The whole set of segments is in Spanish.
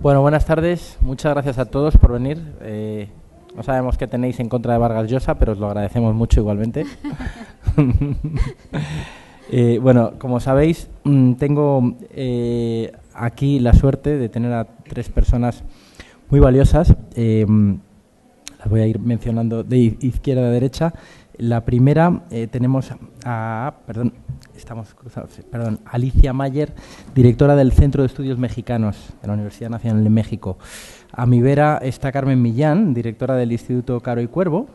Bueno, buenas tardes. Muchas gracias a todos por venir. No sabemos qué tenéis en contra de Vargas Llosa, pero os lo agradecemos mucho igualmente. Bueno, como sabéis, tengo aquí la suerte de tener a tres personas muy valiosas. Las voy a ir mencionando de izquierda a derecha. La primera tenemos a, Alicia Mayer, directora del Centro de Estudios Mexicanos de la Universidad Nacional de México. A mi vera está Carmen Millán, directora del Instituto Caro y Cuervo.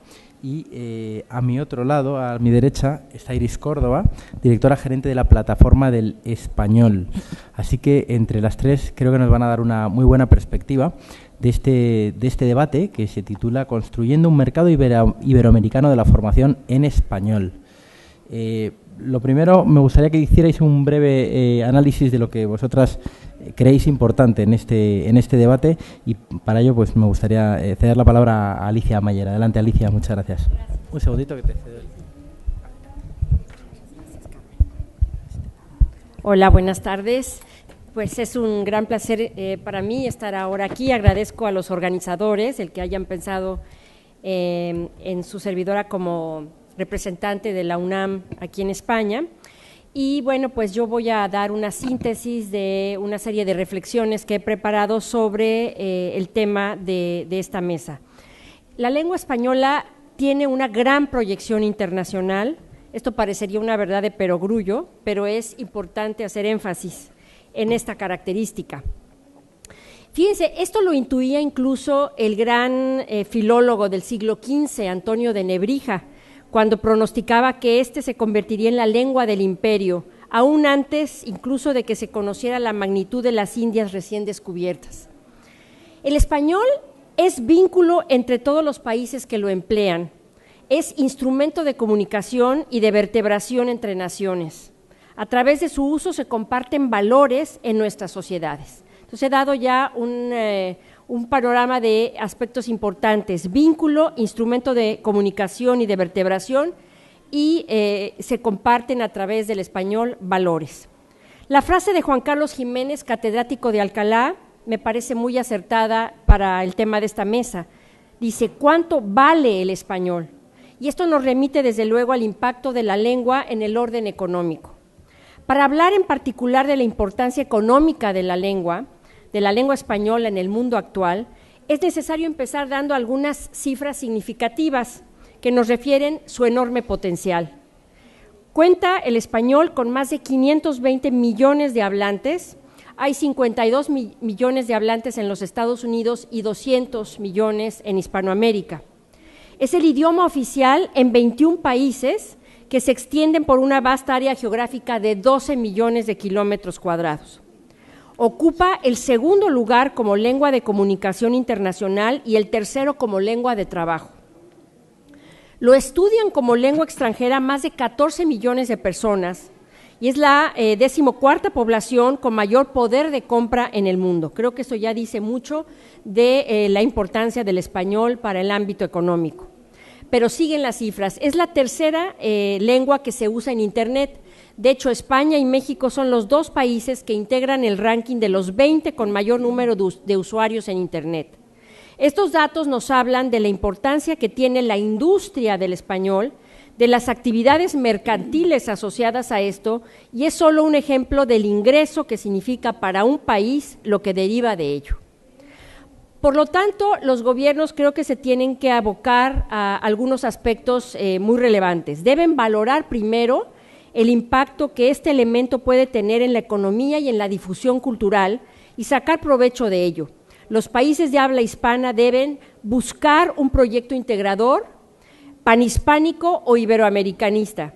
Y a mi otro lado, a mi derecha, está Iris Córdoba, directora gerente de la Plataforma del Español. Así que entre las tres creo que nos van a dar una muy buena perspectiva de este debate que se titula Construyendo un mercado iberoamericano de la formación en español. Lo primero, me gustaría que hicierais un breve análisis de lo que vosotras creéis importante en este debate, y para ello pues me gustaría ceder la palabra a Alicia Mayer. Adelante, Alicia, muchas gracias. Un segundito que te cedo. Hola, buenas tardes. Pues es un gran placer para mí estar ahora aquí. Agradezco a los organizadores el que hayan pensado en su servidora como representante de la UNAM aquí en España. Y bueno, pues yo voy a dar una síntesis de una serie de reflexiones que he preparado sobre el tema de esta mesa. La lengua española tiene una gran proyección internacional. Esto parecería una verdad de perogrullo, pero es importante hacer énfasis en esta característica. Fíjense, esto lo intuía incluso el gran filólogo del siglo XV, Antonio de Nebrija, cuando pronosticaba que éste se convertiría en la lengua del imperio, aún antes incluso de que se conociera la magnitud de las Indias recién descubiertas. El español es vínculo entre todos los países que lo emplean, es instrumento de comunicación y de vertebración entre naciones. A través de su uso se comparten valores en nuestras sociedades. Entonces he dado ya un panorama de aspectos importantes: vínculo, instrumento de comunicación y de vertebración, y se comparten a través del español valores. La frase de Juan Carlos Jiménez, catedrático de Alcalá, me parece muy acertada para el tema de esta mesa. Dice: ¿cuánto vale el español? Y esto nos remite desde luego al impacto de la lengua en el orden económico. Para hablar en particular de la importancia económica de la lengua española en el mundo actual, es necesario empezar dando algunas cifras significativas que nos refieren su enorme potencial. Cuenta el español con más de 520 millones de hablantes. Hay 52 millones de hablantes en los Estados Unidos y 200 millones en Hispanoamérica. Es el idioma oficial en 21 países que se extienden por una vasta área geográfica de 12 millones de kilómetros cuadrados. Ocupa el segundo lugar como lengua de comunicación internacional y el tercero como lengua de trabajo. Lo estudian como lengua extranjera más de 14 millones de personas y es la 14ª población con mayor poder de compra en el mundo. Creo que eso ya dice mucho de la importancia del español para el ámbito económico. Pero siguen las cifras. Es la tercera lengua que se usa en Internet. De hecho, España y México son los dos países que integran el ranking de los 20 con mayor número de usuarios en Internet. Estos datos nos hablan de la importancia que tiene la industria del español, de las actividades mercantiles asociadas a esto, y es solo un ejemplo del ingreso que significa para un país lo que deriva de ello. Por lo tanto, los gobiernos creo que se tienen que abocar a algunos aspectos muy relevantes. Deben valorar primero el impacto que este elemento puede tener en la economía y en la difusión cultural y sacar provecho de ello. Los países de habla hispana deben buscar un proyecto integrador, panhispánico o iberoamericanista.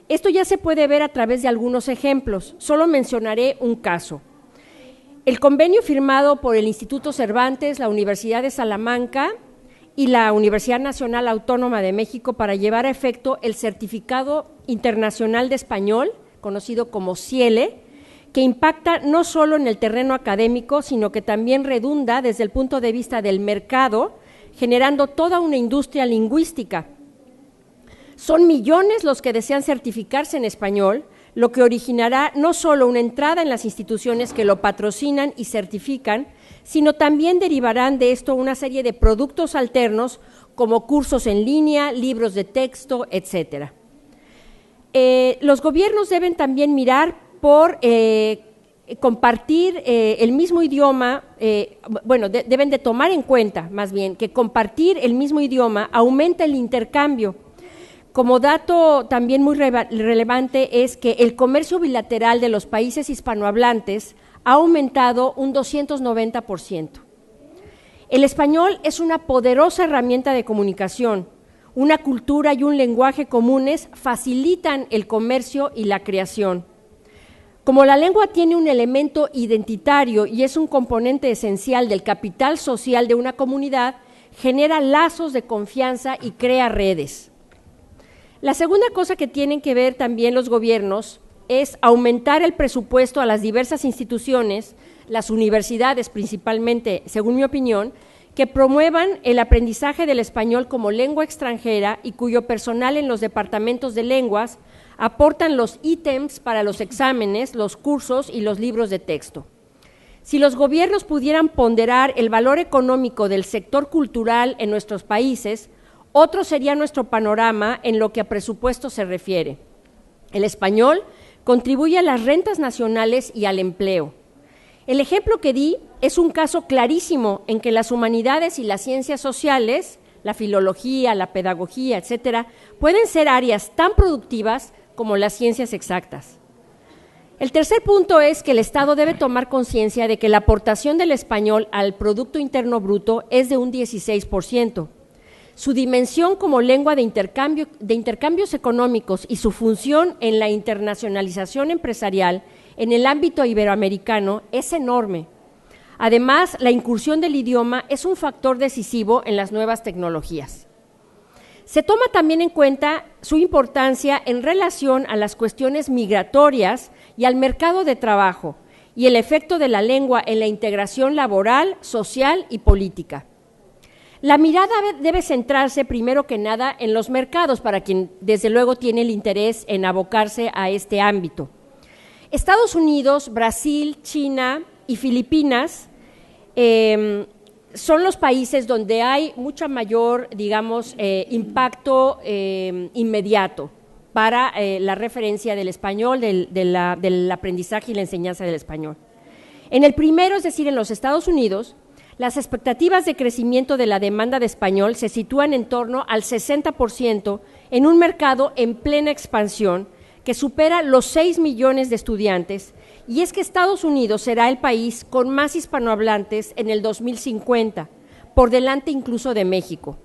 Esto ya se puede ver a través de algunos ejemplos. Solo mencionaré un caso. El convenio firmado por el Instituto Cervantes, la Universidad de Salamanca y la Universidad Nacional Autónoma de México para llevar a efecto el Certificado Internacional de Español, conocido como CIELE, que impacta no solo en el terreno académico, sino que también redunda desde el punto de vista del mercado, generando toda una industria lingüística. Son millones los que desean certificarse en español, lo que originará no solo una entrada en las instituciones que lo patrocinan y certifican, sino también derivarán de esto una serie de productos alternos como cursos en línea, libros de texto, etcétera. Los gobiernos deben también mirar por compartir el mismo idioma, deben de tomar en cuenta más bien que compartir el mismo idioma aumenta el intercambio. Como dato también muy relevante es que el comercio bilateral de los países hispanohablantes ha aumentado un 290%. El español es una poderosa herramienta de comunicación. Una cultura y un lenguaje comunes facilitan el comercio y la creación. Como la lengua tiene un elemento identitario y es un componente esencial del capital social de una comunidad, genera lazos de confianza y crea redes. La segunda cosa que tienen que ver también los gobiernos es aumentar el presupuesto a las diversas instituciones, las universidades principalmente, según mi opinión, que promuevan el aprendizaje del español como lengua extranjera y cuyo personal en los departamentos de lenguas aportan los ítems para los exámenes, los cursos y los libros de texto. Si los gobiernos pudieran ponderar el valor económico del sector cultural en nuestros países, otro sería nuestro panorama en lo que a presupuesto se refiere. El español contribuye a las rentas nacionales y al empleo. El ejemplo que di es un caso clarísimo en que las humanidades y las ciencias sociales, la filología, la pedagogía, etcétera, pueden ser áreas tan productivas como las ciencias exactas. El tercer punto es que el Estado debe tomar conciencia de que la aportación del español al Producto Interno Bruto es de un 16%. Su dimensión como lengua de intercambios económicos y su función en la internacionalización empresarial en el ámbito iberoamericano es enorme. Además, la incursión del idioma es un factor decisivo en las nuevas tecnologías. Se toma también en cuenta su importancia en relación a las cuestiones migratorias y al mercado de trabajo y el efecto de la lengua en la integración laboral, social y política. La mirada debe centrarse primero que nada en los mercados, para quien desde luego tiene el interés en abocarse a este ámbito. Estados Unidos, Brasil, China y Filipinas son los países donde hay mucho mayor, impacto inmediato para la referencia del español, del aprendizaje y la enseñanza del español. En el primero, es decir, en los Estados Unidos, las expectativas de crecimiento de la demanda de español se sitúan en torno al 60% en un mercado en plena expansión que supera los 6 millones de estudiantes, y es que Estados Unidos será el país con más hispanohablantes en el 2050, por delante incluso de México.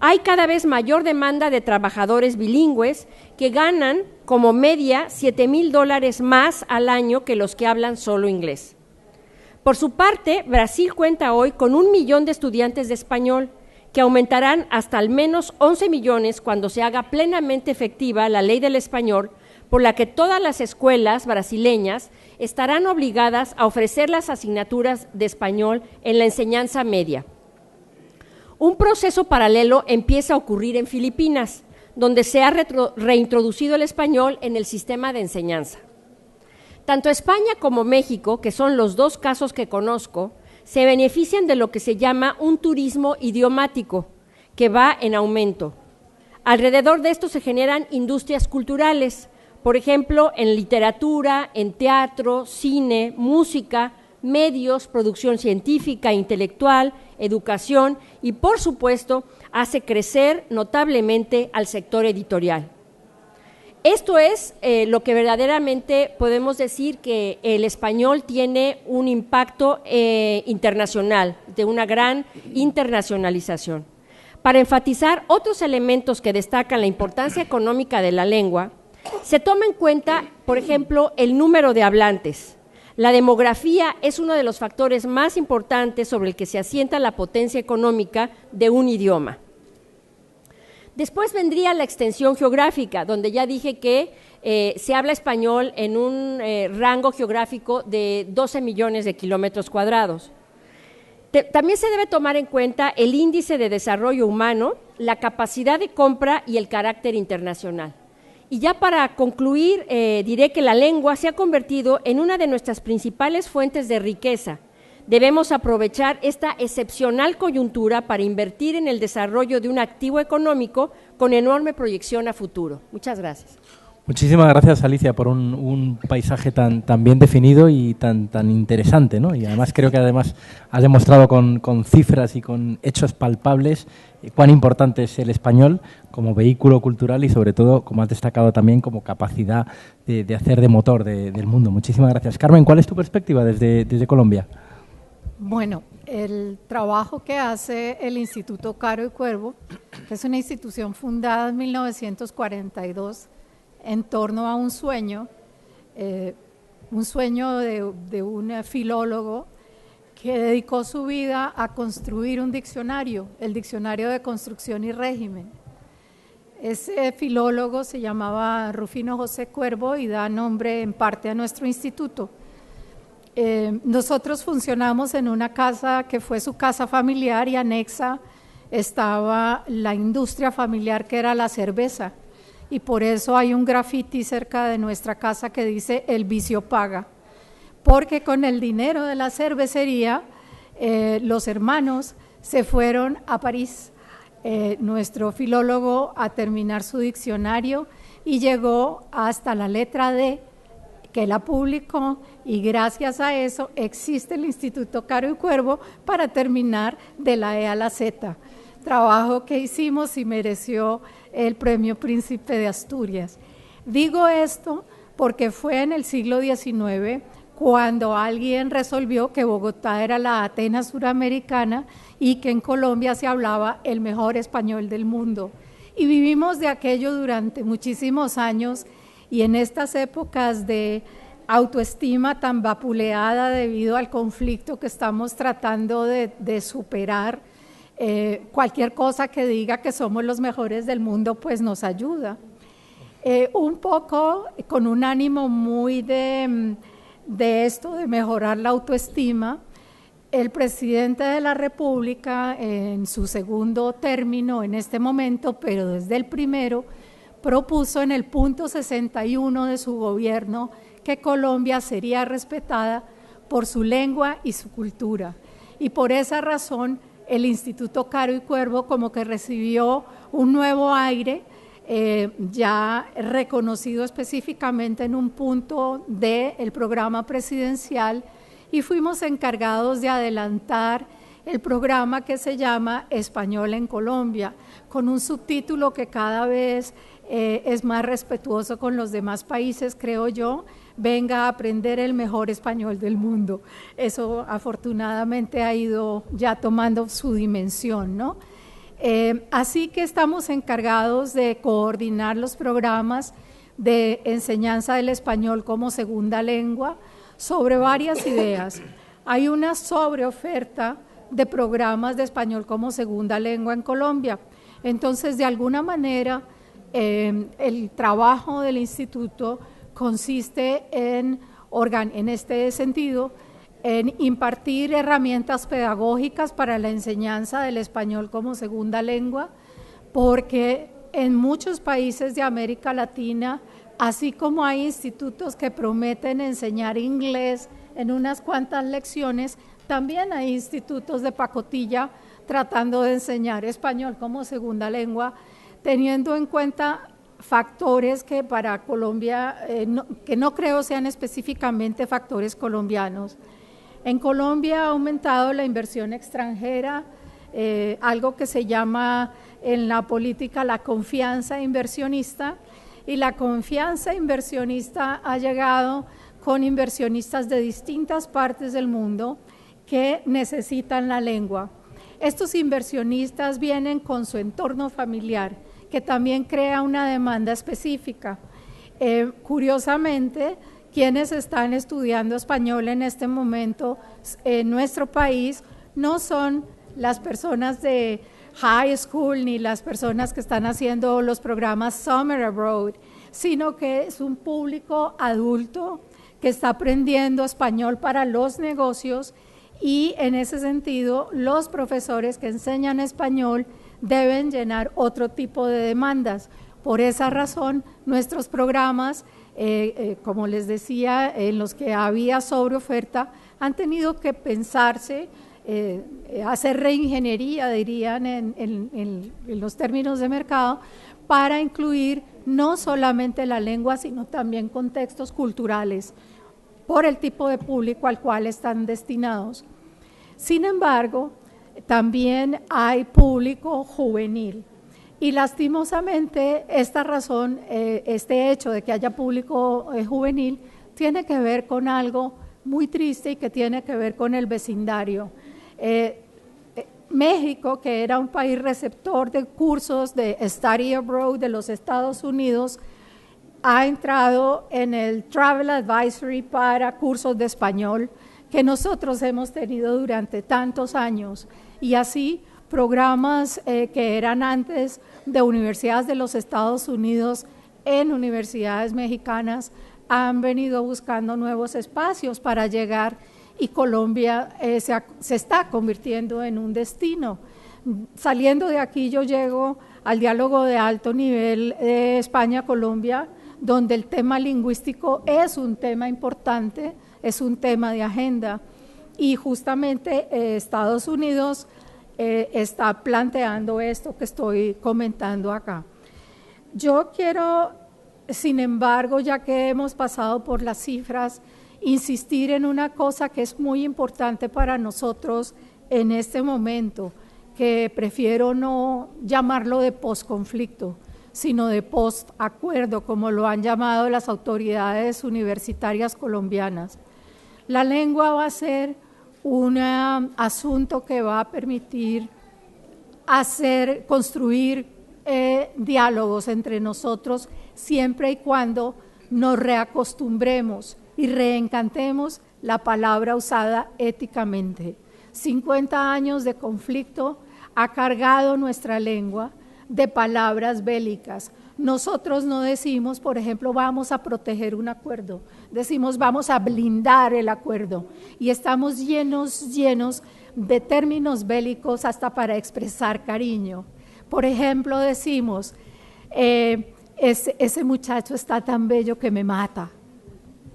Hay cada vez mayor demanda de trabajadores bilingües que ganan como media $7,000 más al año que los que hablan solo inglés. Por su parte, Brasil cuenta hoy con 1 millón de estudiantes de español, que aumentarán hasta al menos 11 millones cuando se haga plenamente efectiva la ley del español, por la que todas las escuelas brasileñas estarán obligadas a ofrecer las asignaturas de español en la enseñanza media. Un proceso paralelo empieza a ocurrir en Filipinas, donde se ha reintroducido el español en el sistema de enseñanza. Tanto España como México, que son los dos casos que conozco, se benefician de lo que se llama un turismo idiomático, que va en aumento. Alrededor de esto se generan industrias culturales, por ejemplo, en literatura, en teatro, cine, música, medios, producción científica, intelectual, educación y, por supuesto, hace crecer notablemente al sector editorial. Esto es lo que verdaderamente podemos decir que el español tiene un impacto internacional, de una gran internacionalización. Para enfatizar otros elementos que destacan la importancia económica de la lengua, se toma en cuenta, por ejemplo, el número de hablantes. La demografía es uno de los factores más importantes sobre el que se asienta la potencia económica de un idioma. Después vendría la extensión geográfica, donde ya dije que se habla español en un rango geográfico de 12 millones de kilómetros cuadrados. También se debe tomar en cuenta el índice de desarrollo humano, la capacidad de compra y el carácter internacional. Y ya para concluir, diré que la lengua se ha convertido en una de nuestras principales fuentes de riqueza. Debemos aprovechar esta excepcional coyuntura para invertir en el desarrollo de un activo económico con enorme proyección a futuro. Muchas gracias. Muchísimas gracias, Alicia, por un paisaje tan bien definido y tan interesante, ¿no? Y además creo que has demostrado con cifras y con hechos palpables cuán importante es el español como vehículo cultural y sobre todo, como has destacado también, como capacidad de hacer de motor del mundo. Muchísimas gracias. Carmen, ¿cuál es tu perspectiva desde Colombia? Bueno, el trabajo que hace el Instituto Caro y Cuervo, que es una institución fundada en 1942, en torno a un sueño de un filólogo que dedicó su vida a construir un diccionario, el Diccionario de Construcción y Régimen. Ese filólogo se llamaba Rufino José Cuervo y da nombre en parte a nuestro instituto. Nosotros funcionamos en una casa que fue su casa familiar y anexa estaba la industria familiar que era la cerveza. Y por eso hay un grafiti cerca de nuestra casa que dice "El vicio paga", porque con el dinero de la cervecería los hermanos se fueron a París, nuestro filólogo, a terminar su diccionario y llegó hasta la letra D, que la publicó, y gracias a eso existe el Instituto Caro y Cuervo para terminar de la E a la Z. Trabajo que hicimos y mereció el Premio Príncipe de Asturias. Digo esto porque fue en el siglo XIX cuando alguien resolvió que Bogotá era la Atenas suramericana y que en Colombia se hablaba el mejor español del mundo. Y vivimos de aquello durante muchísimos años, y en estas épocas de autoestima tan vapuleada debido al conflicto que estamos tratando de superar, cualquier cosa que diga que somos los mejores del mundo pues nos ayuda. Un poco con un ánimo muy de esto, de mejorar la autoestima, el presidente de la República en su segundo término en este momento, pero desde el primero, propuso en el punto 61 de su gobierno que Colombia sería respetada por su lengua y su cultura, y por esa razón el Instituto Caro y Cuervo como que recibió un nuevo aire, ya reconocido específicamente en un punto del programa presidencial, y fuimos encargados de adelantar el programa que se llama Español en Colombia, con un subtítulo que cada vez es más respetuoso con los demás países, creo yo: venga a aprender el mejor español del mundo. Eso afortunadamente ha ido ya tomando su dimensión, ¿no? Así que estamos encargados de coordinar los programas de enseñanza del español como segunda lengua sobre varias ideas. Hay una sobreoferta de programas de español como segunda lengua en Colombia. Entonces, de alguna manera, el trabajo del instituto consiste en este sentido, en impartir herramientas pedagógicas para la enseñanza del español como segunda lengua, porque en muchos países de América Latina, así como hay institutos que prometen enseñar inglés en unas cuantas lecciones, también hay institutos de pacotilla tratando de enseñar español como segunda lengua, teniendo en cuenta factores que para Colombia, que no creo sean específicamente factores colombianos. En Colombia ha aumentado la inversión extranjera, algo que se llama en la política la confianza inversionista, y la confianza inversionista ha llegado con inversionistas de distintas partes del mundo que necesitan la lengua. Estos inversionistas vienen con su entorno familiar, que también crea una demanda específica. Curiosamente, quienes están estudiando español en este momento en nuestro país no son las personas de high school ni las personas que están haciendo los programas Summer Abroad, sino que es un público adulto que está aprendiendo español para los negocios, y en ese sentido los profesores que enseñan español deben llenar otro tipo de demandas. Por esa razón, nuestros programas, como les decía, en los que había sobreoferta, han tenido que pensarse, hacer reingeniería, dirían en los términos de mercado, para incluir no solamente la lengua, sino también contextos culturales, por el tipo de público al cual están destinados. Sin embargo, también hay público juvenil. Y lastimosamente esta razón, este hecho de que haya público juvenil, tiene que ver con algo muy triste y que tiene que ver con el vecindario. México, que era un país receptor de cursos de study abroad de los Estados Unidos, ha entrado en el Travel Advisory para cursos de español que nosotros hemos tenido durante tantos años, y así programas que eran antes de universidades de los Estados Unidos en universidades mexicanas han venido buscando nuevos espacios para llegar, y Colombia se está convirtiendo en un destino. Saliendo de aquí yo llego al diálogo de alto nivel de España-Colombia, donde el tema lingüístico es un tema importante, es un tema de agenda, y justamente Estados Unidos está planteando esto que estoy comentando acá. Yo quiero, sin embargo, ya que hemos pasado por las cifras, insistir en una cosa que es muy importante para nosotros en este momento, que prefiero no llamarlo de posconflicto, sino de postacuerdo, como lo han llamado las autoridades universitarias colombianas. La lengua va a ser un asunto que va a permitir construir diálogos entre nosotros, siempre y cuando nos reacostumbremos y reencantemos la palabra usada éticamente. 50 años de conflicto ha cargado nuestra lengua de palabras bélicas. Nosotros no decimos, por ejemplo, vamos a proteger un acuerdo, decimos vamos a blindar el acuerdo, y estamos llenos de términos bélicos hasta para expresar cariño. Por ejemplo, decimos, ese muchacho está tan bello que me mata.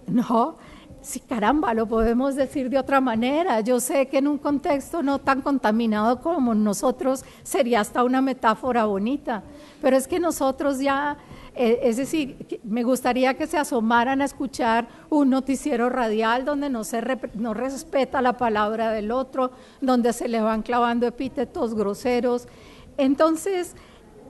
No, sí, caramba, lo podemos decir de otra manera. Yo sé que en un contexto no tan contaminado como nosotros sería hasta una metáfora bonita, pero es que nosotros ya, es decir, me gustaría que se asomaran a escuchar un noticiero radial donde no respeta la palabra del otro, donde se le van clavando epítetos groseros. Entonces,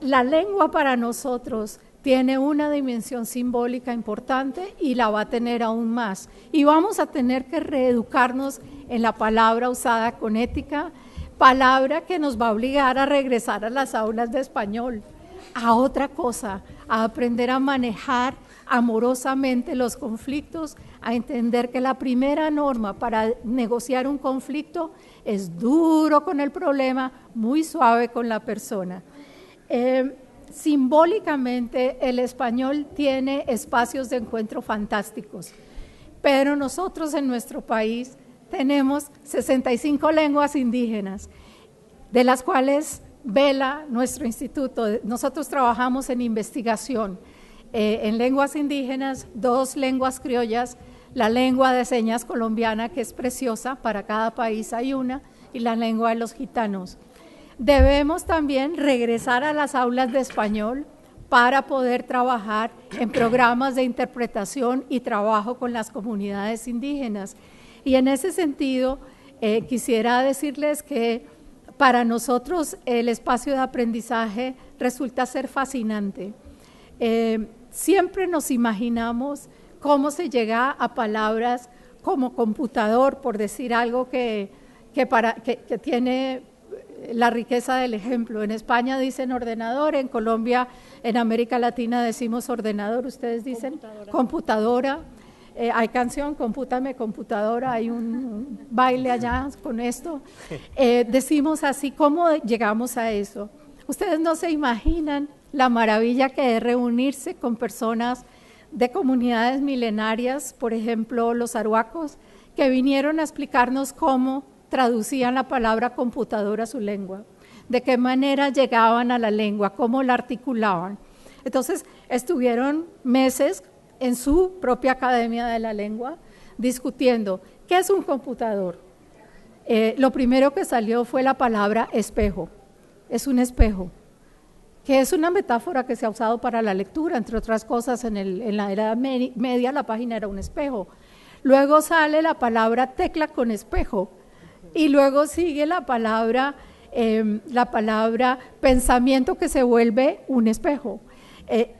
la lengua para nosotros tiene una dimensión simbólica importante y la va a tener aún más. Y vamos a tener que reeducarnos en la palabra usada con ética, palabra que nos va a obligar a regresar a las aulas de español, a otra cosa, a aprender a manejar amorosamente los conflictos, a entender que la primera norma para negociar un conflicto es duro con el problema, muy suave con la persona. Simbólicamente el español tiene espacios de encuentro fantásticos, pero nosotros en nuestro país tenemos 65 lenguas indígenas, de las cuales vela nuestro instituto. Nosotros trabajamos en investigación en lenguas indígenas, 2 lenguas criollas, la lengua de señas colombiana, que es preciosa, para cada país hay una, y la lengua de los gitanos. Debemos también regresar a las aulas de español para poder trabajar en programas de interpretación y trabajo con las comunidades indígenas. Y en ese sentido, quisiera decirles que para nosotros el espacio de aprendizaje resulta ser fascinante. Siempre nos imaginamos cómo se llega a palabras como computador, por decir algo que tiene la riqueza del ejemplo. En España dicen ordenador, en Colombia, en América Latina decimos ordenador, ustedes dicen computadora. Hay canción, compútame computadora, hay un baile allá con esto. Decimos así, ¿cómo llegamos a eso? Ustedes no se imaginan la maravilla que es reunirse con personas de comunidades milenarias, por ejemplo los arhuacos, que vinieron a explicarnos cómo traducían la palabra computadora a su lengua, de qué manera llegaban a la lengua, cómo la articulaban. Entonces, estuvieron meses en su propia Academia de la Lengua discutiendo qué es un computador. Lo primero que salió fue la palabra espejo. Es un espejo, que es una metáfora que se ha usado para la lectura, entre otras cosas. En la Edad Media la página era un espejo. Luego sale la palabra tecla con espejo, y luego sigue la palabra pensamiento, que se vuelve un espejo.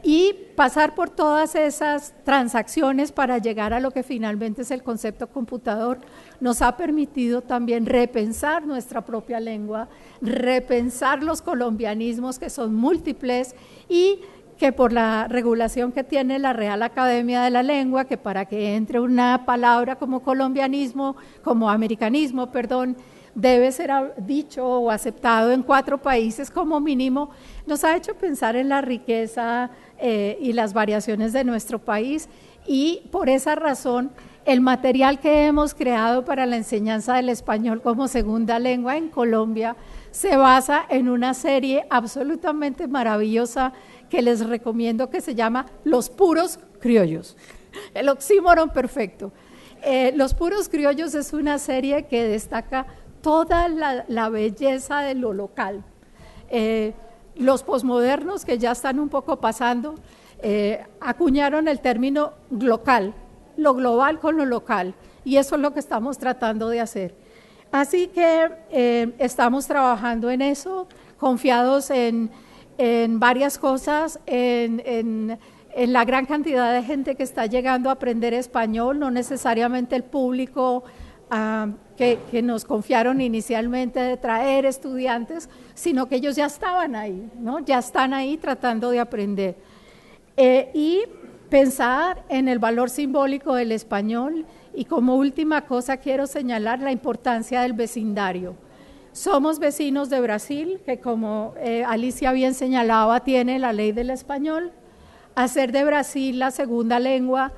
Y pasar por todas esas transacciones para llegar a lo que finalmente es el concepto computador nos ha permitido también repensar nuestra propia lengua, repensar los colombianismos, que son múltiples, y que por la regulación que tiene la Real Academia de la Lengua, que para que entre una palabra como colombianismo, como americanismo, perdón, debe ser dicho o aceptado en 4 países como mínimo, nos ha hecho pensar en la riqueza y las variaciones de nuestro país, y por esa razón el material que hemos creado para la enseñanza del español como segunda lengua en Colombia se basa en una serie absolutamente maravillosa que les recomiendo, que se llama Los Puros Criollos, el oxímoron perfecto. Los Puros Criollos es una serie que destaca toda la belleza de lo local. Los posmodernos, que ya están un poco pasando, acuñaron el término local, lo global con lo local, y eso es lo que estamos tratando de hacer. Así que estamos trabajando en eso, confiados en varias cosas, en la gran cantidad de gente que está llegando a aprender español, no necesariamente el público que nos confiaron inicialmente de traer estudiantes, sino que ellos ya estaban ahí, ¿no? Ya están ahí tratando de aprender. Y pensar en el valor simbólico del español, y como última cosa quiero señalar la importancia del vecindario. Somos vecinos de Brasil, que como Alicia bien señalaba, tiene la ley del español. Hacer de Brasil la segunda lengua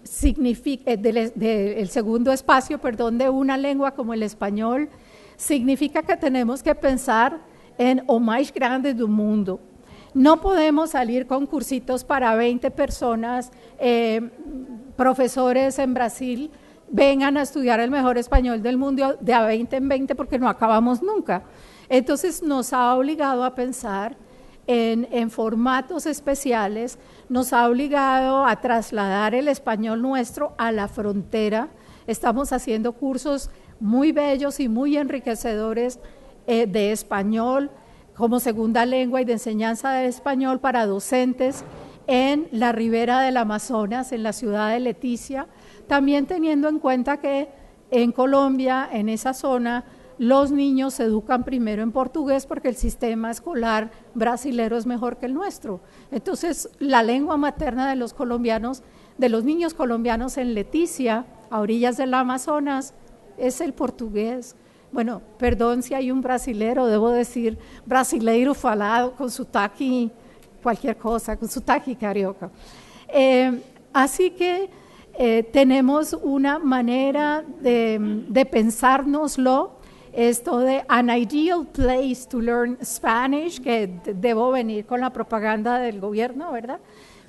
significa, el segundo espacio, perdón, de una lengua como el español, significa que tenemos que pensar en o más grande del mundo. No podemos salir con cursitos para 20 personas, profesores en Brasil, vengan a estudiar el mejor español del mundo de a 20 en 20, porque no acabamos nunca. Entonces nos ha obligado a pensar en formatos especiales, nos ha obligado a trasladar el español nuestro a la frontera. Estamos haciendo cursos muy bellos y muy enriquecedores de español como segunda lengua y de enseñanza del español para docentes en la ribera del Amazonas, en la ciudad de Leticia, también teniendo en cuenta que en Colombia, en esa zona, los niños se educan primero en portugués porque el sistema escolar brasilero es mejor que el nuestro. Entonces, la lengua materna de los colombianos, de los niños colombianos en Leticia, a orillas del Amazonas, es el portugués. Bueno, perdón si hay un brasilero, debo decir brasileiro falado con su taqui, cualquier cosa, con su taqui carioca. Así que tenemos una manera de pensárnoslo, esto de an ideal place to learn Spanish, que debo venir con la propaganda del gobierno, ¿verdad?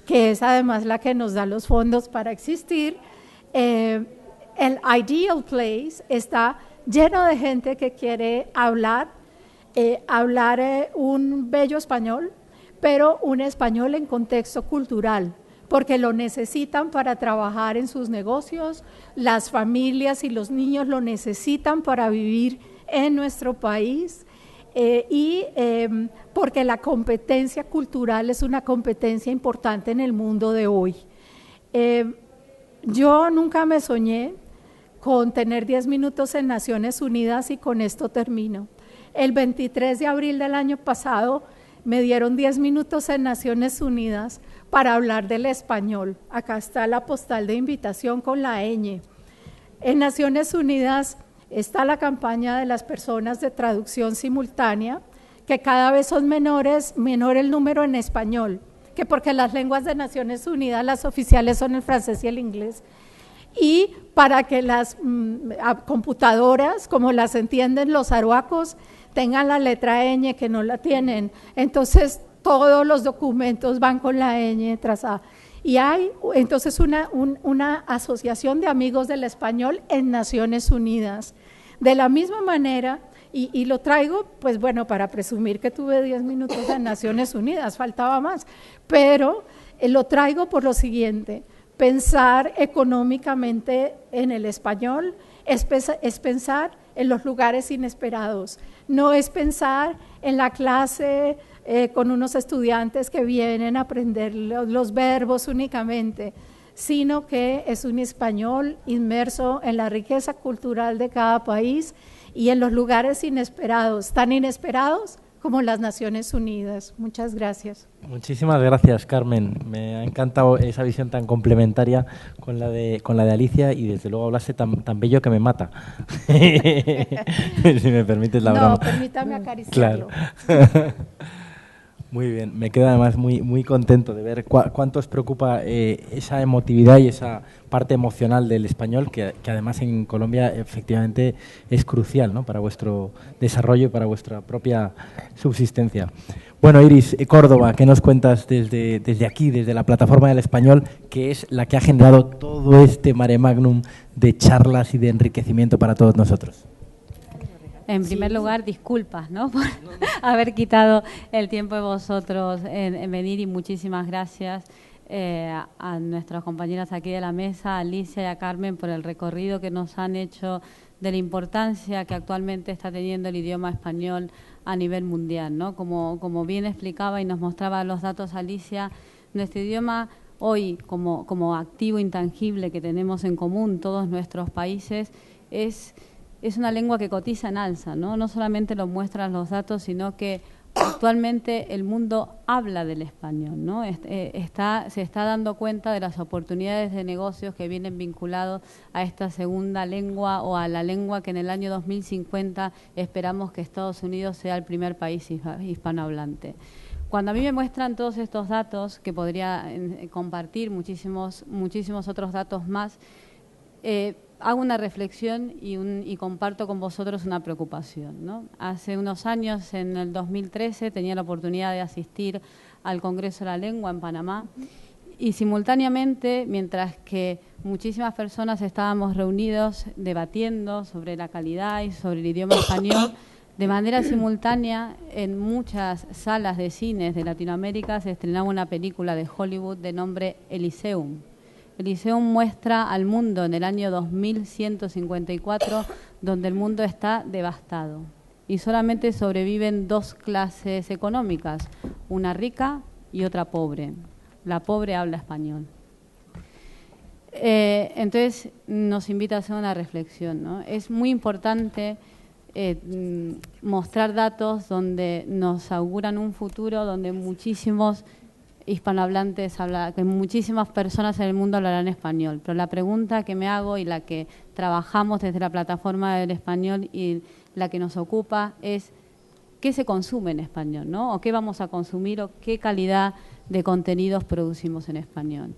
Que es además la que nos da los fondos para existir. El ideal place está lleno de gente que quiere hablar un bello español, pero un español en contexto cultural, porque lo necesitan para trabajar en sus negocios, las familias y los niños lo necesitan para vivir en nuestro país, porque la competencia cultural es una competencia importante en el mundo de hoy. Yo nunca me soñé con tener 10 minutos en Naciones Unidas, y con esto termino. El 23 de abril del año pasado me dieron 10 minutos en Naciones Unidas para hablar del español. Acá está la postal de invitación con la ñ. En Naciones Unidas está la campaña de las personas de traducción simultánea, que cada vez son menor el número en español, que porque las lenguas de Naciones Unidas, las oficiales son el francés y el inglés, y para que las computadoras, como las entienden los aruacos, tengan la letra ñ, que no la tienen. Entonces todos los documentos van con la ñ trazada. Y hay entonces una asociación de amigos del español en Naciones Unidas. De la misma manera, y lo traigo, pues bueno, para presumir que tuve 10 minutos en Naciones Unidas, faltaba más, pero lo traigo por lo siguiente: pensar económicamente en el español es pensar en los lugares inesperados, no es pensar en la clase con unos estudiantes que vienen a aprender los verbos únicamente, sino que es un español inmerso en la riqueza cultural de cada país y en los lugares inesperados, tan inesperados como las Naciones Unidas. Muchas gracias. Muchísimas gracias, Carmen. Me ha encantado esa visión tan complementaria con la de Alicia, y desde luego hablaste tan bello que me mata. Si me permites la broma. No, permítame acariciarlo. Claro. Muy bien, me quedo además muy contento de ver cuánto os preocupa esa emotividad y esa parte emocional del español, que además en Colombia efectivamente es crucial, ¿no?, para vuestro desarrollo y para vuestra propia subsistencia. Bueno, Iris, Córdoba, ¿qué nos cuentas desde aquí, desde la Plataforma del Español, que es la que ha generado todo este mare magnum de charlas y de enriquecimiento para todos nosotros? En primer lugar, disculpas, ¿no?, por haber quitado el tiempo de vosotros en venir, y muchísimas gracias a nuestras compañeras aquí de la mesa, a Alicia y a Carmen, por el recorrido que nos han hecho de la importancia que actualmente está teniendo el idioma español a nivel mundial, ¿no? Como bien explicaba y nos mostraba los datos Alicia, nuestro idioma hoy, como activo intangible que tenemos en común todos nuestros países, es una lengua que cotiza en alza, ¿no? No solamente lo muestran los datos, sino que actualmente el mundo habla del español, ¿no? Se está dando cuenta de las oportunidades de negocios que vienen vinculados a esta segunda lengua, o a la lengua que en el año 2050 esperamos que Estados Unidos sea el primer país hispanohablante. Cuando a mí me muestran todos estos datos, que podría compartir muchísimos otros datos más, hago una reflexión y comparto con vosotros una preocupación, ¿no? Hace unos años, en el 2013, tenía la oportunidad de asistir al Congreso de la Lengua en Panamá, y simultáneamente, mientras que muchísimas personas estábamos reunidos debatiendo sobre la calidad y sobre el idioma español, de manera simultánea, en muchas salas de cines de Latinoamérica se estrenaba una película de Hollywood de nombre Elysium. Elysium muestra al mundo en el año 2154, donde el mundo está devastado y solamente sobreviven dos clases económicas, una rica y otra pobre. La pobre habla español. Entonces nos invita a hacer una reflexión, ¿no? Es muy importante mostrar datos donde nos auguran un futuro donde muchísimos hispanohablantes, que muchísimas personas en el mundo hablarán español. Pero la pregunta que me hago, y la que trabajamos desde la Plataforma del Español y la que nos ocupa, es ¿qué se consume en español, ¿no? O qué vamos a consumir, o qué calidad de contenidos producimos en español.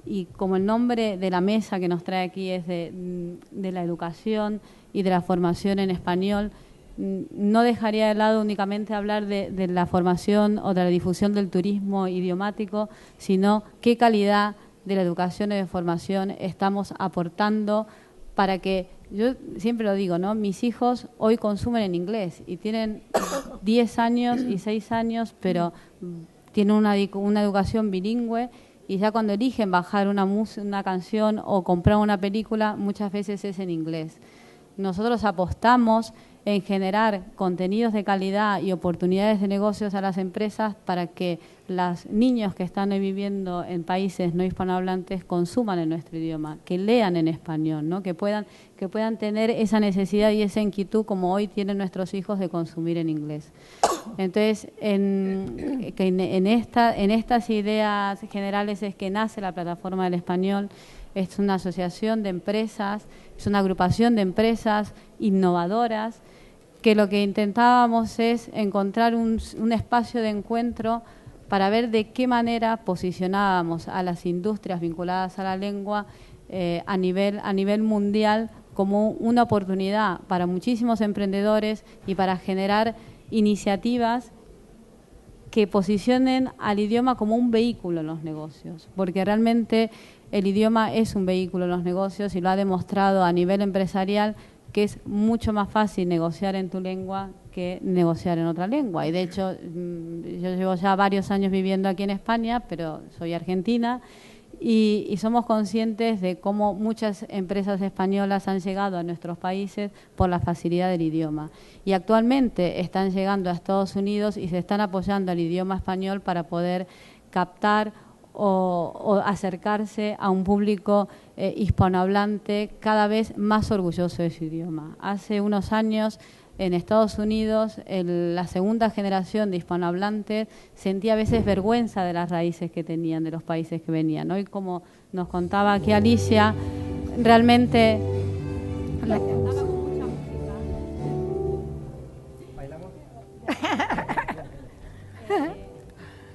Y como el nombre de la mesa que nos trae aquí es de la educación y de la formación en español, no dejaría de lado únicamente hablar de la formación o de la difusión del turismo idiomático, sino qué calidad de la educación y de formación estamos aportando para que, yo siempre lo digo, ¿no?, mis hijos hoy consumen en inglés y tienen 10 años y 6 años, pero tienen una educación bilingüe, y ya cuando eligen bajar una canción o comprar una película, muchas veces es en inglés. Nosotros apostamos en generar contenidos de calidad y oportunidades de negocios a las empresas para que los niños que están hoy viviendo en países no hispanohablantes consuman en nuestro idioma, que lean en español, ¿no?, que puedan tener esa necesidad y esa inquietud como hoy tienen nuestros hijos de consumir en inglés. Entonces, en estas ideas generales es que nace la Plataforma del Español. Es una asociación de empresas, es una agrupación de empresas innovadoras, que lo que intentábamos es encontrar un espacio de encuentro para ver de qué manera posicionábamos a las industrias vinculadas a la lengua a nivel mundial como una oportunidad para muchísimos emprendedores y para generar iniciativas que posicionen al idioma como un vehículo en los negocios, porque realmente el idioma es un vehículo en los negocios y lo ha demostrado a nivel empresarial que es mucho más fácil negociar en tu lengua que negociar en otra lengua. Y de hecho, yo llevo ya varios años viviendo aquí en España, pero soy argentina, y somos conscientes de cómo muchas empresas españolas han llegado a nuestros países por la facilidad del idioma. Y actualmente están llegando a Estados Unidos y se están apoyando al idioma español para poder captar o acercarse a un público hispanohablante cada vez más orgulloso de su idioma. Hace unos años en Estados Unidos la segunda generación de hispanohablantes sentía a veces vergüenza de las raíces que tenían, de los países que venían. Hoy, como nos contaba aquí Alicia, realmente la cantaba con mucha música. ¿Bailamos?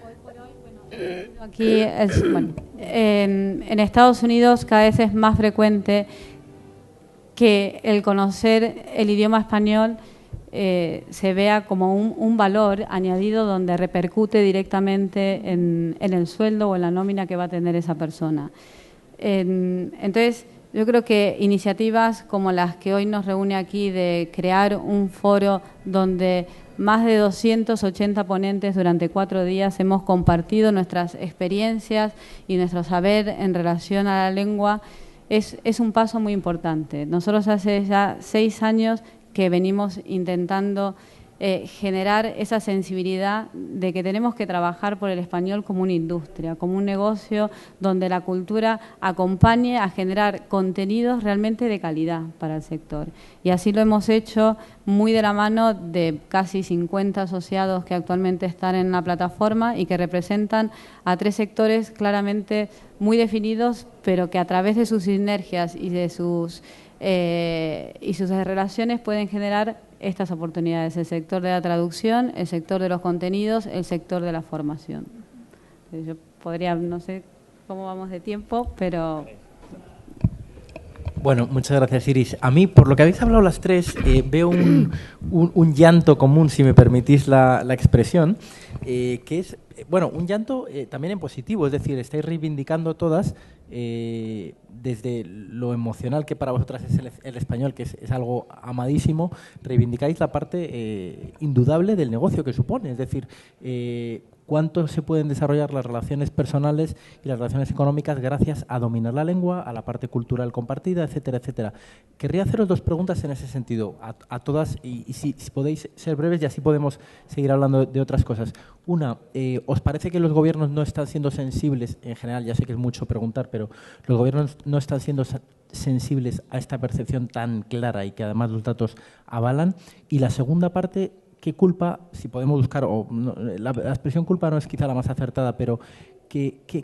Hoy por hoy, bueno, aquí en Estados Unidos cada vez es más frecuente que el conocer el idioma español se vea como un valor añadido donde repercute directamente en el sueldo o en la nómina que va a tener esa persona. Entonces, yo creo que iniciativas como las que hoy nos reúne aquí de crear un foro donde más de 280 ponentes durante 4 días hemos compartido nuestras experiencias y nuestro saber en relación a la lengua, es un paso muy importante. Nosotros hace ya 6 años que venimos intentando generar esa sensibilidad de que tenemos que trabajar por el español como una industria, como un negocio donde la cultura acompañe a generar contenidos realmente de calidad para el sector. Y así lo hemos hecho muy de la mano de casi 50 asociados que actualmente están en la plataforma y que representan a 3 sectores claramente muy definidos, pero que a través de sus sinergias y de sus relaciones pueden generar estas oportunidades: el sector de la traducción, el sector de los contenidos, el sector de la formación. Yo podría, no sé cómo vamos de tiempo, pero... Bueno, muchas gracias, Iris. A mí, por lo que habéis hablado las 3, veo un llanto común, si me permitís la expresión, que es, bueno, un llanto también en positivo, es decir, estáis reivindicando todas, desde lo emocional que para vosotras es el español, que es algo amadísimo, reivindicáis la parte indudable del negocio que supone, es decir, cuánto se pueden desarrollar las relaciones personales y las relaciones económicas gracias a dominar la lengua, a la parte cultural compartida, etcétera, etcétera. Querría haceros 2 preguntas en ese sentido, a todas, y si podéis ser breves y así podemos seguir hablando de otras cosas. Una, ¿os parece que los gobiernos no están siendo sensibles, en general, ya sé que es mucho preguntar, pero los gobiernos no están siendo sensibles a esta percepción tan clara y que además los datos avalan? Y la segunda parte, ¿qué culpa, si podemos buscar, o no, la expresión culpa no es quizá la más acertada, pero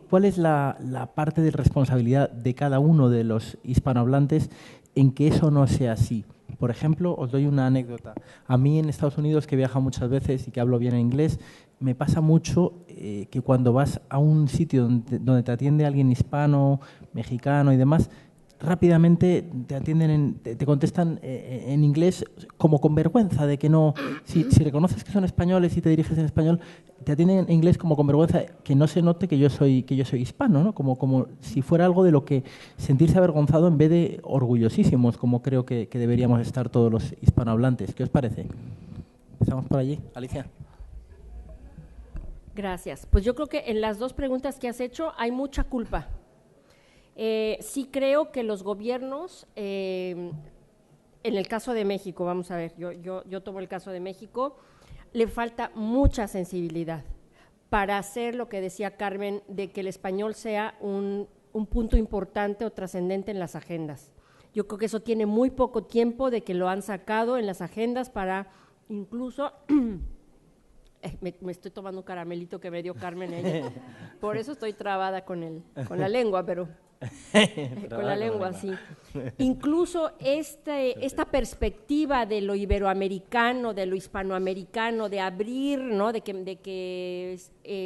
¿cuál es la parte de responsabilidad de cada uno de los hispanohablantes en que eso no sea así? Por ejemplo, os doy una anécdota. A mí en Estados Unidos, que he viajado muchas veces y que hablo bien inglés, me pasa mucho que cuando vas a un sitio donde te atiende alguien hispano, mexicano y demás, rápidamente te atienden, te contestan en inglés como con vergüenza de que no, si reconoces que son españoles y te diriges en español, te atienden en inglés como con vergüenza, que no se note que yo soy hispano, ¿no? Como si fuera algo de lo que sentirse avergonzado en vez de orgullosísimos, como creo que deberíamos estar todos los hispanohablantes. ¿Qué os parece? Empezamos por allí. Alicia. Gracias. Pues yo creo que en las 2 preguntas que has hecho hay mucha culpa. Sí creo que los gobiernos, en el caso de México, vamos a ver, yo tomo el caso de México, le falta mucha sensibilidad para hacer lo que decía Carmen, de que el español sea un punto importante o trascendente en las agendas. Yo creo que eso tiene muy poco tiempo de que lo han sacado en las agendas para incluso... me estoy tomando un caramelito que me dio Carmen ella. Por eso estoy trabada con la lengua, pero... con la lengua, sí. Incluso esta perspectiva de lo iberoamericano, de lo hispanoamericano, de abrir, ¿no? de que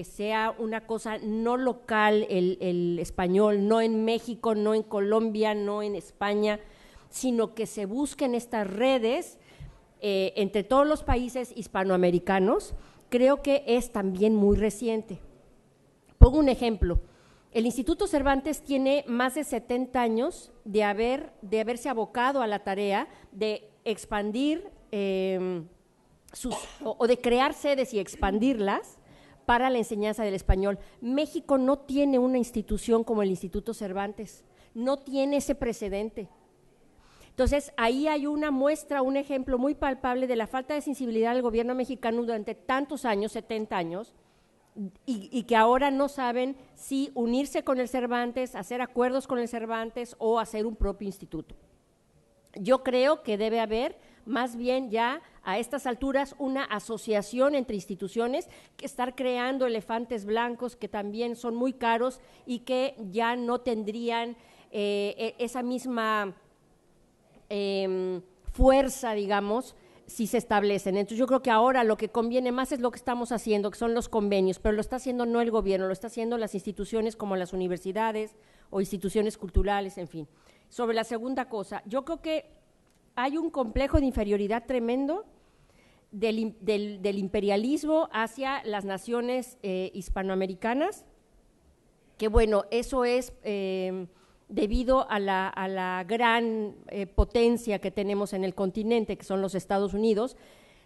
sea una cosa no local el español, no en México, no en Colombia, no en España, sino que se busquen estas redes entre todos los países hispanoamericanos creo que es también muy reciente. Pongo un ejemplo. El Instituto Cervantes tiene más de 70 años de haberse abocado a la tarea de expandir o de crear sedes y expandirlas para la enseñanza del español. México no tiene una institución como el Instituto Cervantes, no tiene ese precedente. Entonces, ahí hay una muestra, un ejemplo muy palpable de la falta de sensibilidad del gobierno mexicano durante tantos años, 70 años, y que ahora no saben si unirse con el Cervantes, hacer acuerdos con el Cervantes o hacer un propio instituto. Yo creo que debe haber más bien ya a estas alturas una asociación entre instituciones, que estar creando elefantes blancos que también son muy caros y que ya no tendrían esa misma fuerza, digamos, si se establecen. Entonces yo creo que ahora lo que conviene más es lo que estamos haciendo, que son los convenios, pero lo está haciendo no el gobierno, lo está haciendo las instituciones como las universidades o instituciones culturales, en fin. Sobre la segunda cosa, yo creo que hay un complejo de inferioridad tremendo del imperialismo hacia las naciones hispanoamericanas, que bueno, eso es debido a la gran potencia que tenemos en el continente, que son los Estados Unidos,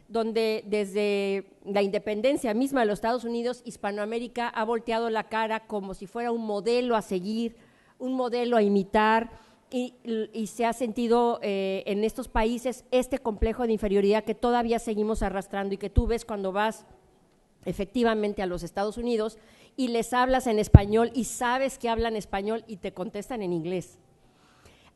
donde desde la independencia misma de los Estados Unidos, Hispanoamérica ha volteado la cara como si fuera un modelo a seguir, un modelo a imitar, y se ha sentido en estos países este complejo de inferioridad que todavía seguimos arrastrando y que tú ves cuando vas efectivamente a los Estados Unidos y les hablas en español y sabes que hablan español y te contestan en inglés.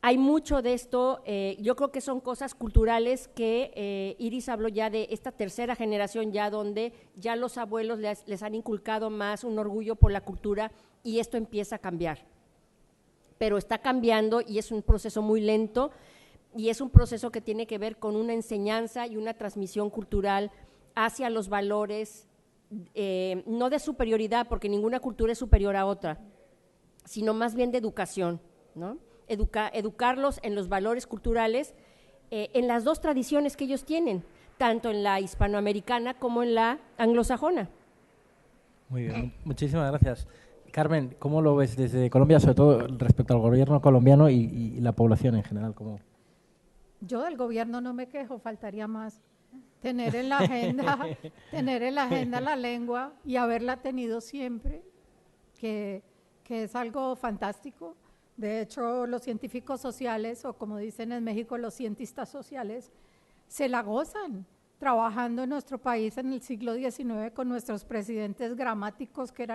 Hay mucho de esto, yo creo que son cosas culturales que Iris habló ya de esta tercera generación ya donde ya los abuelos les han inculcado más un orgullo por la cultura y esto empieza a cambiar. Pero está cambiando y es un proceso muy lento y es un proceso que tiene que ver con una enseñanza y una transmisión cultural hacia los valores, no de superioridad, porque ninguna cultura es superior a otra, sino más bien de educación, ¿no? Educarlos en los valores culturales, en las dos tradiciones que ellos tienen, tanto en la hispanoamericana como en la anglosajona. Muy bien, muchísimas gracias. Carmen, ¿cómo lo ves desde Colombia, sobre todo respecto al gobierno colombiano y la población en general? Yo del gobierno no me quejo, faltaría más. Tener en la agenda la lengua y haberla tenido siempre, que es algo fantástico. De hecho, los científicos sociales, o como dicen en México, los cientistas sociales, se la gozan trabajando en nuestro país en el siglo XIX con nuestros presidentes gramáticos que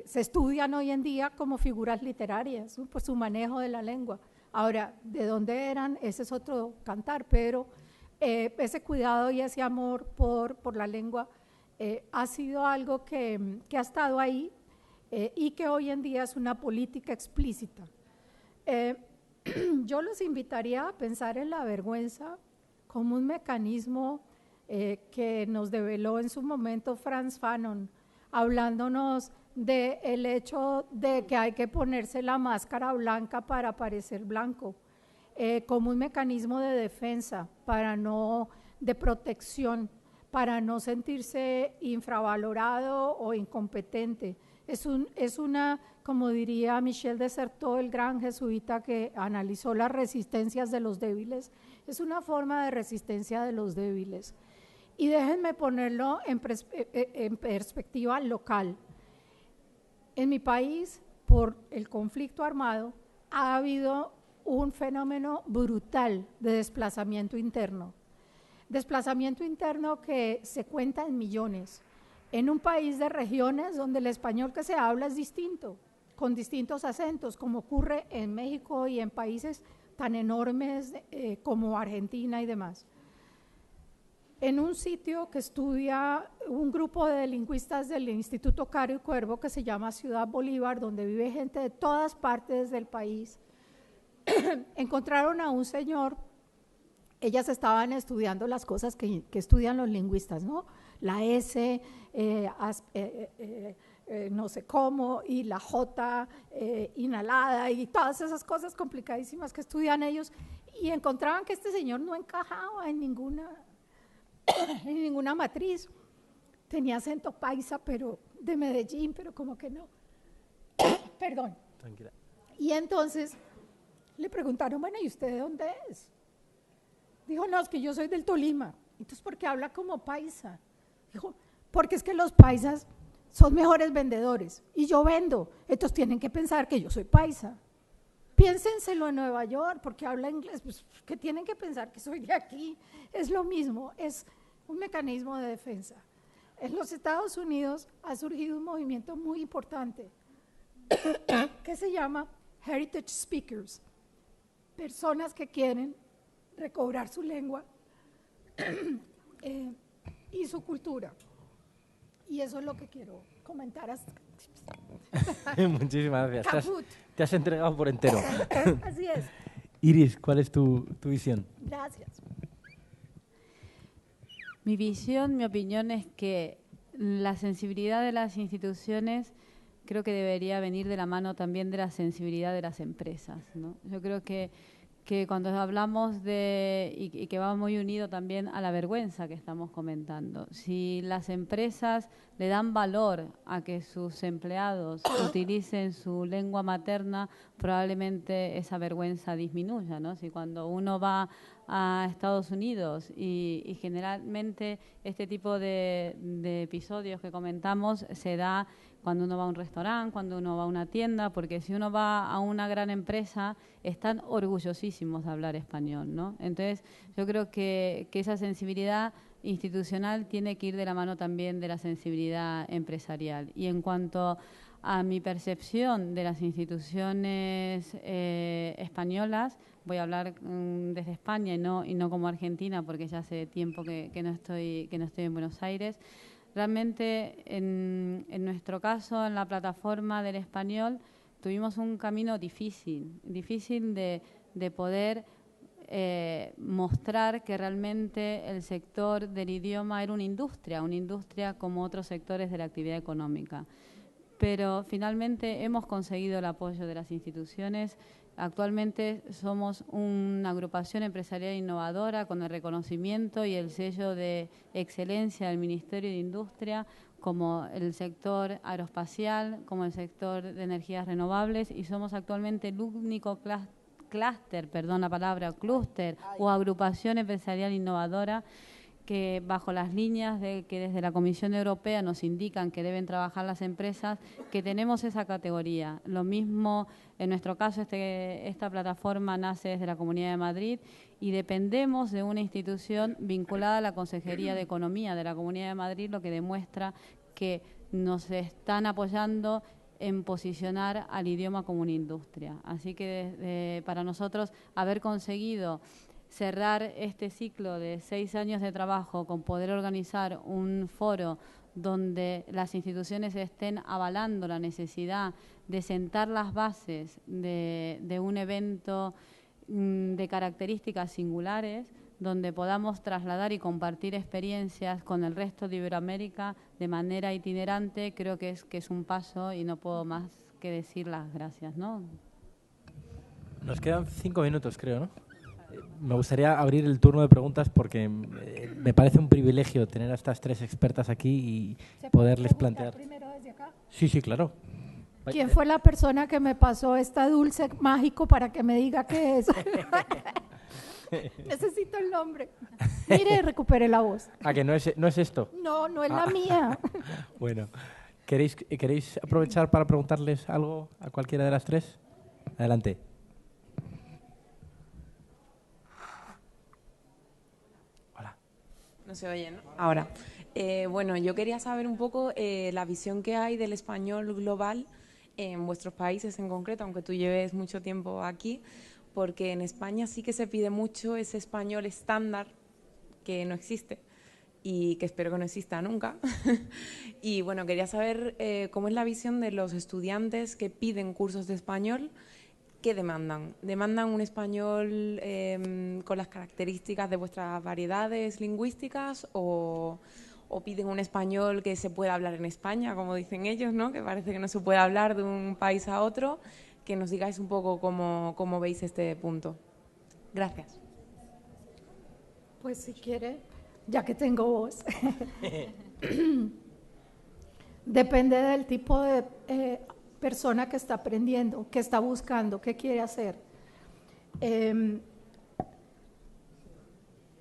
se estudian hoy en día como figuras literarias, por su manejo de la lengua. Ahora, ¿de dónde eran? Ese es otro cantar, pero ese cuidado y ese amor por la lengua ha sido algo que ha estado ahí y que hoy en día es una política explícita. Yo los invitaría a pensar en la vergüenza como un mecanismo que nos develó en su momento Frantz Fanon, hablándonos del hecho de que hay que ponerse la máscara blanca para parecer blanco, como un mecanismo de defensa, de protección, para no sentirse infravalorado o incompetente. Es una, como diría Michel de Certeau, el gran jesuita que analizó las resistencias de los débiles, es una forma de resistencia de los débiles. Y déjenme ponerlo en perspectiva local. En mi país, por el conflicto armado, ha habido un fenómeno brutal de desplazamiento interno. Desplazamiento interno que se cuenta en millones. En un país de regiones donde el español que se habla es distinto, con distintos acentos, como ocurre en México y en países tan enormes como Argentina y demás. En un sitio que estudia un grupo de lingüistas del Instituto Caro y Cuervo que se llama Ciudad Bolívar, donde vive gente de todas partes del país, encontraron a un señor. Ellas estaban estudiando las cosas que estudian los lingüistas, ¿no? La S, no sé cómo, y la J inhalada, y todas esas cosas complicadísimas que estudian ellos, y encontraban que este señor no encajaba en ninguna en ninguna matriz. Tenía acento paisa, pero de Medellín, pero como que no. Perdón. Tranquila. Y entonces le preguntaron, bueno, ¿y usted de dónde es? Dijo, no, es que yo soy del Tolima. Entonces, ¿por qué habla como paisa? Dijo, porque es que los paisas son mejores vendedores y yo vendo. Entonces tienen que pensar que yo soy paisa. Piénsenselo en Nueva York, porque habla inglés, pues que tienen que pensar que soy de aquí. Es lo mismo, es un mecanismo de defensa. En los Estados Unidos ha surgido un movimiento muy importante que se llama Heritage Speakers, personas que quieren recobrar su lengua y su cultura. Y eso es lo que quiero comentar. Muchísimas gracias. Te has entregado por entero. Así es. Iris, ¿cuál es tu visión? Gracias. Mi visión, mi opinión es que la sensibilidad de las instituciones creo que debería venir de la mano también de la sensibilidad de las empresas, ¿no? Yo creo que cuando hablamos y que va muy unido también a la vergüenza que estamos comentando, si las empresas le dan valor a que sus empleados utilicen su lengua materna, probablemente esa vergüenza disminuya, ¿no? Si cuando uno va a Estados Unidos y generalmente este tipo de episodios que comentamos se da cuando uno va a un restaurante, cuando uno va a una tienda, porque si uno va a una gran empresa están orgullosísimos de hablar español, ¿no? Entonces yo creo que esa sensibilidad institucional tiene que ir de la mano también de la sensibilidad empresarial. Y en cuanto a mi percepción de las instituciones españolas, voy a hablar desde España y no como Argentina, porque ya hace tiempo que no estoy en Buenos Aires. Realmente, en nuestro caso, en la plataforma del español, tuvimos un camino difícil de poder mostrar que realmente el sector del idioma era una industria como otros sectores de la actividad económica. Pero finalmente hemos conseguido el apoyo de las instituciones. Actualmente somos una agrupación empresarial innovadora con el reconocimiento y el sello de excelencia del Ministerio de Industria, como el sector aeroespacial, como el sector de energías renovables, y somos actualmente el único clúster o agrupación empresarial innovadora que bajo las líneas que desde la Comisión Europea nos indican que deben trabajar las empresas, que tenemos esa categoría. Lo mismo, en nuestro caso, esta plataforma nace desde la Comunidad de Madrid y dependemos de una institución vinculada a la Consejería de Economía de la Comunidad de Madrid, lo que demuestra que nos están apoyando en posicionar al idioma como una industria. Así que para nosotros haber conseguido cerrar este ciclo de 6 años de trabajo con poder organizar un foro donde las instituciones estén avalando la necesidad de sentar las bases de un evento de características singulares, donde podamos trasladar y compartir experiencias con el resto de Iberoamérica de manera itinerante, creo que es un paso y no puedo más que decir las gracias, ¿no? Nos quedan 5 minutos, creo, ¿no? Me gustaría abrir el turno de preguntas porque me parece un privilegio tener a estas 3 expertas aquí y poderles plantear. Primero desde acá? Sí, claro. ¿Quién fue la persona que me pasó esta dulce mágico para que me diga qué es? Necesito el nombre. Mire, recupere la voz. ¿A que no es esto? No es la mía. Bueno, ¿queréis aprovechar para preguntarles algo a cualquiera de las 3? Adelante. No se oye, ¿no? Ahora. Bueno, yo quería saber un poco la visión que hay del español global en vuestros países en concreto, aunque tú lleves mucho tiempo aquí, porque en España sí que se pide mucho ese español estándar que no existe y que espero que no exista nunca. Y bueno, quería saber cómo es la visión de los estudiantes que piden cursos de español. ¿Qué demandan? ¿Demandan un español con las características de vuestras variedades lingüísticas o piden un español que se pueda hablar en España, como dicen ellos, ¿no? Que parece que no se puede hablar de un país a otro? Que nos digáis un poco cómo veis este punto. Gracias. Pues si quiere, ya que tengo voz. Depende del tipo de persona que está aprendiendo, que está buscando, qué quiere hacer.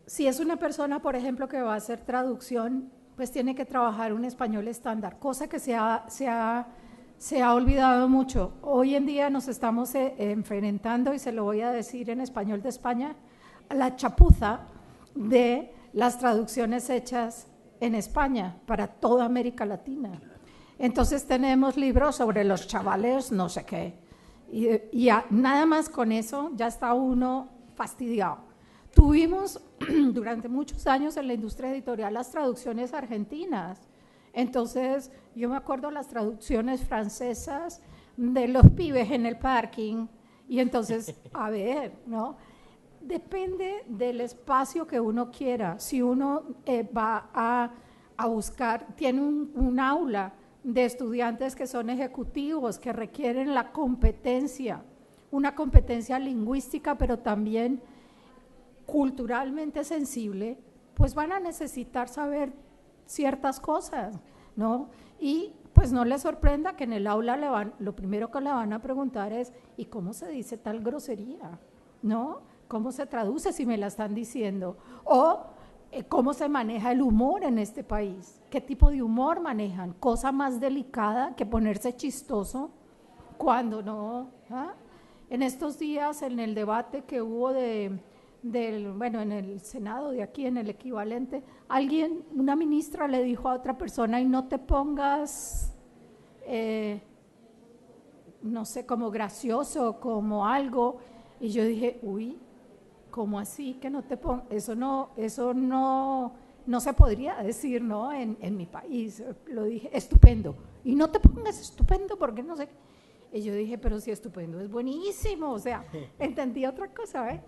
Si es una persona, por ejemplo, que va a hacer traducción, pues tiene que trabajar un español estándar, cosa que se ha olvidado mucho. Hoy en día nos estamos enfrentando, y se lo voy a decir en español de España, a la chapuza de las traducciones hechas en España para toda América Latina. Entonces tenemos libros sobre los chavales no sé qué, y nada más con eso ya está uno fastidiado. Tuvimos durante muchos años en la industria editorial las traducciones argentinas. Entonces, yo me acuerdo las traducciones francesas de los pibes en el parking, y entonces, a ver, ¿no? Depende del espacio que uno quiera. Si uno va a buscar, tiene un aula de estudiantes que son ejecutivos, que requieren la competencia, una competencia lingüística, pero también culturalmente sensible, pues van a necesitar saber ciertas cosas, ¿no? Y pues no les sorprenda que en el aula lo primero que le van a preguntar es: ¿y cómo se dice tal grosería? ¿No? ¿Cómo se traduce si me la están diciendo? O ¿cómo se maneja el humor en este país? ¿Qué tipo de humor manejan? Cosa más delicada que ponerse chistoso cuando no. ¿Ah? En estos días, en el debate que hubo bueno, en el Senado de aquí, en el equivalente, una ministra le dijo a otra persona: y no te pongas, no sé, como gracioso, como algo. Y yo dije: uy, ¿cómo así que no te pongas? Eso no se podría decir, ¿no? En mi país. Lo dije: estupendo. Y no te pongas estupendo porque no sé. Y yo dije: pero si estupendo es buenísimo. O sea, entendí otra cosa, ¿eh?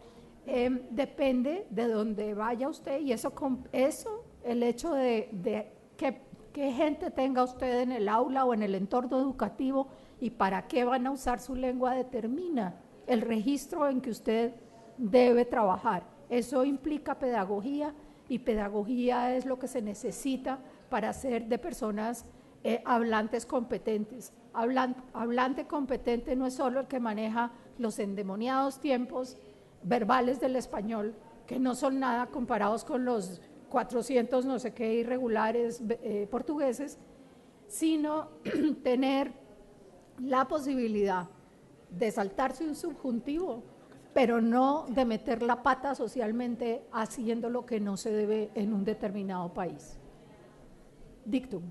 Depende de dónde vaya usted, y el hecho de qué gente tenga usted en el aula o en el entorno educativo y para qué van a usar su lengua determina el registro en que usted debe trabajar. Eso implica pedagogía, y pedagogía es lo que se necesita para hacer de personas hablantes competentes. Hablante competente no es solo el que maneja los endemoniados tiempos verbales del español, que no son nada comparados con los 400 no sé qué irregulares portugueses, sino tener la posibilidad de saltarse un subjuntivo, pero no de meter la pata socialmente haciendo lo que no se debe en un determinado país. Dictum.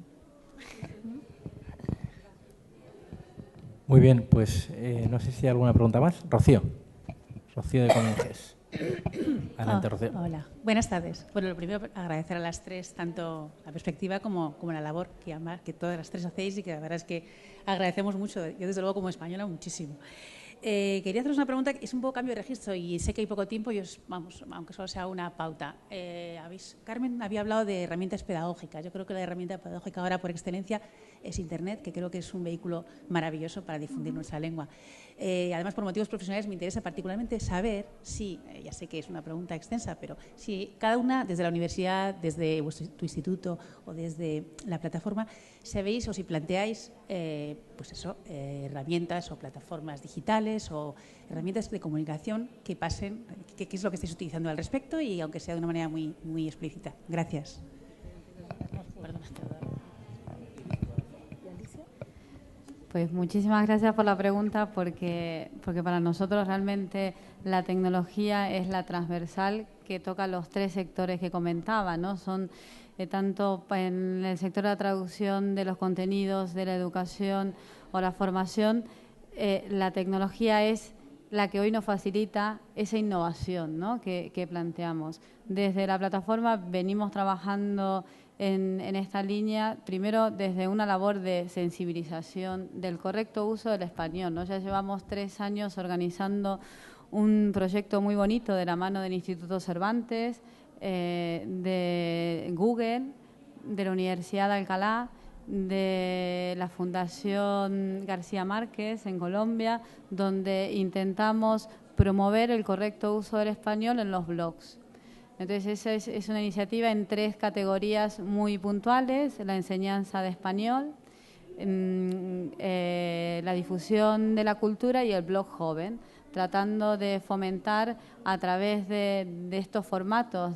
Muy bien, pues no sé si hay alguna pregunta más. Rocío de Cominges. Adelante, Rocío. Hola, buenas tardes. Bueno, lo primero, agradecer a las tres tanto la perspectiva como la labor que todas las tres hacéis, y que la verdad es que agradecemos mucho, yo desde luego como española muchísimo. Quería haceros una pregunta que es un poco cambio de registro, y sé que hay poco tiempo y vamos, aunque solo sea una pauta. Carmen había hablado de herramientas pedagógicas. Yo creo que la herramienta pedagógica ahora por excelencia es Internet, que creo que es un vehículo maravilloso para difundir nuestra lengua. Además, por motivos profesionales, me interesa particularmente saber si, ya sé que es una pregunta extensa, pero si cada una, desde la universidad, desde tu instituto o desde la plataforma, sabéis o si planteáis pues eso, herramientas o plataformas digitales o herramientas de comunicación que pasen, qué es lo que estáis utilizando al respecto, y aunque sea de una manera muy, muy explícita. Gracias. Pues muchísimas gracias por la pregunta, porque para nosotros realmente la tecnología es la transversal que toca los tres sectores que comentaba, ¿no? Son tanto en el sector de la traducción, de los contenidos, de la educación o la formación, la tecnología es la que hoy nos facilita esa innovación, ¿no? que planteamos. Desde la plataforma venimos trabajando en esta línea, primero desde una labor de sensibilización del correcto uso del español, ¿no? Ya llevamos 3 años organizando un proyecto muy bonito de la mano del Instituto Cervantes, de Google, de la Universidad de Alcalá, de la Fundación García Márquez en Colombia, donde intentamos promover el correcto uso del español en los blogs. Entonces, esa es una iniciativa en 3 categorías muy puntuales: la enseñanza de español, la difusión de la cultura y el blog joven, tratando de fomentar a través de estos formatos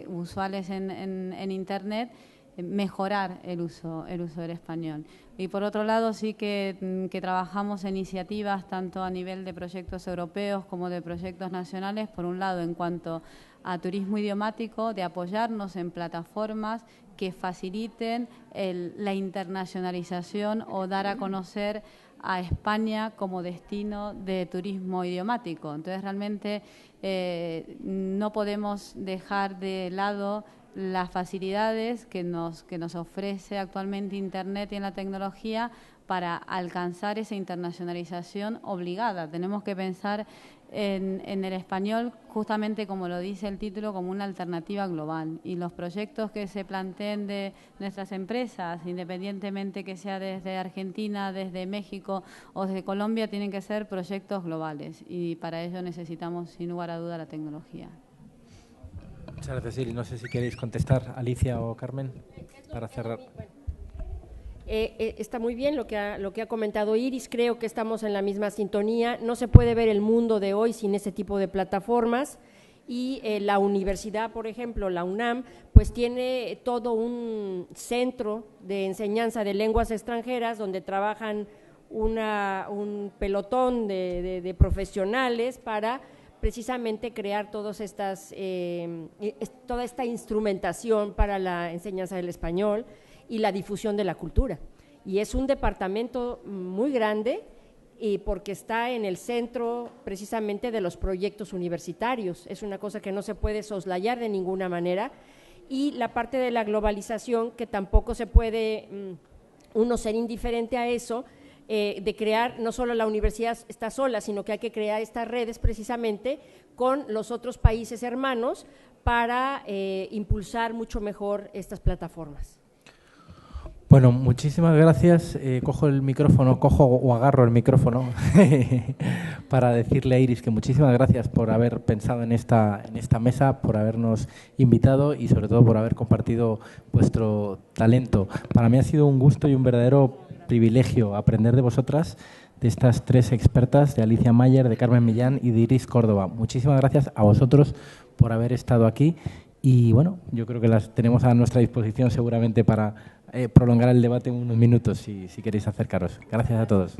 usuales en Internet, mejorar el uso del español. Y por otro lado sí que trabajamos iniciativas tanto a nivel de proyectos europeos como de proyectos nacionales, por un lado en cuanto a turismo idiomático, de apoyarnos en plataformas que faciliten la internacionalización o dar a conocer a España como destino de turismo idiomático. Entonces realmente no podemos dejar de lado las facilidades que nos ofrece actualmente Internet y en la tecnología para alcanzar esa internacionalización obligada. Tenemos que pensar en el español, justamente como lo dice el título, como una alternativa global. Y los proyectos que se planteen de nuestras empresas, independientemente que sea desde Argentina, desde México o desde Colombia, tienen que ser proyectos globales. Y para ello necesitamos, sin lugar a duda, la tecnología. Muchas gracias, Iris. No sé si queréis contestar, Alicia o Carmen, para cerrar. Está muy bien lo que ha comentado Iris, creo que estamos en la misma sintonía. No se puede ver el mundo de hoy sin ese tipo de plataformas, y la universidad, por ejemplo, la UNAM, pues tiene todo un centro de enseñanza de lenguas extranjeras donde trabajan un pelotón de profesionales para precisamente crear toda esta instrumentación para la enseñanza del español y la difusión de la cultura. Y es un departamento muy grande, y porque está en el centro precisamente de los proyectos universitarios. Es una cosa que no se puede soslayar de ninguna manera. Y la parte de la globalización, que tampoco se puede uno ser indiferente a eso, de crear, no solo la universidad está sola, sino que hay que crear estas redes precisamente con los otros países hermanos para impulsar mucho mejor estas plataformas. Bueno, muchísimas gracias. Cojo o agarro el micrófono para decirle a Iris que muchísimas gracias por haber pensado en esta mesa, por habernos invitado y sobre todo por haber compartido vuestro talento. Para mí ha sido un gusto y un verdadero privilegio aprender de vosotras, de estas 3 expertas, de Alicia Mayer, de Carmen Millán y de Iris Córdoba. Muchísimas gracias a vosotros por haber estado aquí y bueno, yo creo que las tenemos a nuestra disposición seguramente para prolongar el debate unos minutos si queréis acercaros. Gracias a todos.